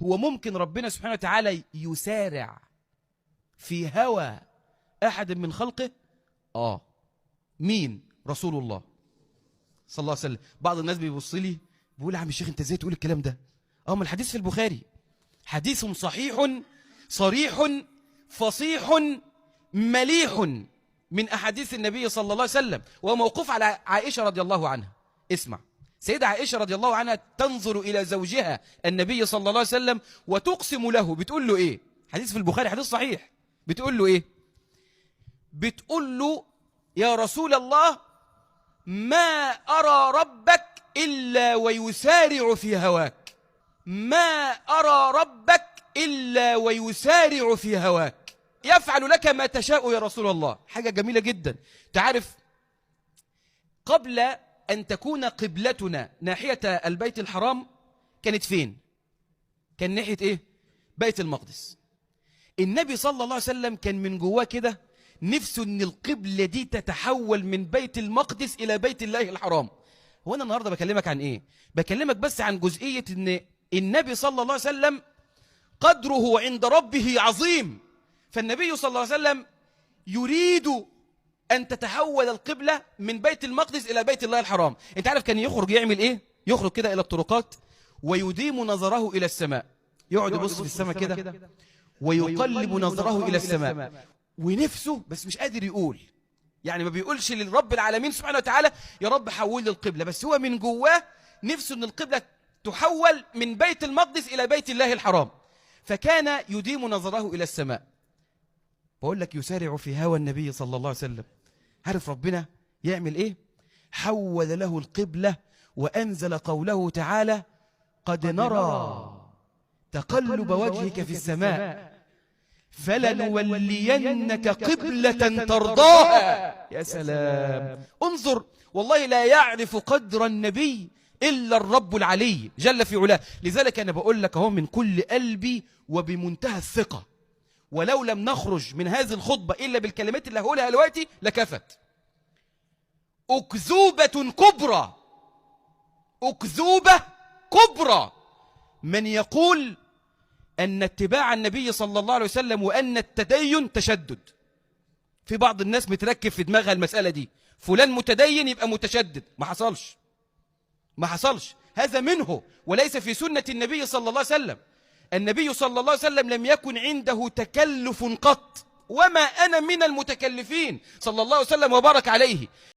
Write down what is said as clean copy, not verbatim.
هو ممكن ربنا سبحانه وتعالى يسارع في هوى أحد من خلقه؟ مين؟ رسول الله صلى الله عليه وسلم. بعض الناس بيبص لي بيقول يا عم الشيخ انت ازاي تقول الكلام ده؟ ما الحديث في البخاري، حديث صحيح صريح فصيح مليح من أحاديث النبي صلى الله عليه وسلم، وموقوف على عائشة رضي الله عنها. اسمع، سيدة عائشة رضي الله عنها تنظر إلى زوجها النبي صلى الله عليه وسلم وتقسم له، بتقول له إيه؟ حديث في البخاري، حديث صحيح. بتقول له إيه؟ بتقول له يا رسول الله ما أرى ربك إلا ويسارع في هواك، ما أرى ربك إلا ويسارع في هواك، يفعل لك ما تشاء يا رسول الله. حاجة جميلة جدا. تعرف قبل أن تكون قبلتنا ناحية البيت الحرام كانت فين؟ كان ناحية إيه؟ بيت المقدس. النبي صلى الله عليه وسلم كان من جواه كده نفسه أن القبلة دي تتحول من بيت المقدس إلى بيت الله الحرام. هو أنا النهاردة بكلمك عن إيه؟ بكلمك بس عن جزئية أن النبي صلى الله عليه وسلم قدره عند ربه عظيم، فالنبي صلى الله عليه وسلم يريد أن تتحول القبلة من بيت المقدس إلى بيت الله الحرام. أنت عارف كان يخرج يعمل إيه؟ يخرج كده إلى الطرقات ويديم نظره إلى السماء، يقعد يبص في السماء كده ويقلب نظره إلى السماء، ونفسه بس مش قادر يقول، يعني ما بيقولش للرب العالمين سبحانه وتعالى يا رب حول لي القبلة، بس هو من جواه نفسه أن القبلة تحول من بيت المقدس إلى بيت الله الحرام، فكان يديم نظره إلى السماء. بقول لك يسارع في هوى النبي صلى الله عليه وسلم. عارف ربنا يعمل إيه؟ حول له القبلة وأنزل قوله تعالى قد نرى تقلب وجهك في السماء فلنولينك قبلة ترضاها. يا سلام، انظر، والله لا يعرف قدر النبي إلا الرب العلي جل في علاه. لذلك أنا بقول لك اهو من كل قلبي وبمنتهى الثقة، ولو لم نخرج من هذه الخطبة إلا بالكلمات اللي هقولها دلوقتي لكفت. أكذوبة كبرى، أكذوبة كبرى من يقول أن اتباع النبي صلى الله عليه وسلم وأن التدين تشدد. في بعض الناس متركب في دماغها المسألة دي، فلان متدين يبقى متشدد. ما حصلش، ما حصلش، هذا منه وليس في سنة النبي صلى الله عليه وسلم. النبي صلى الله عليه وسلم لم يكن عنده تكلف قط، وما أنا من المتكلفين صلى الله عليه وسلم وبارك عليه.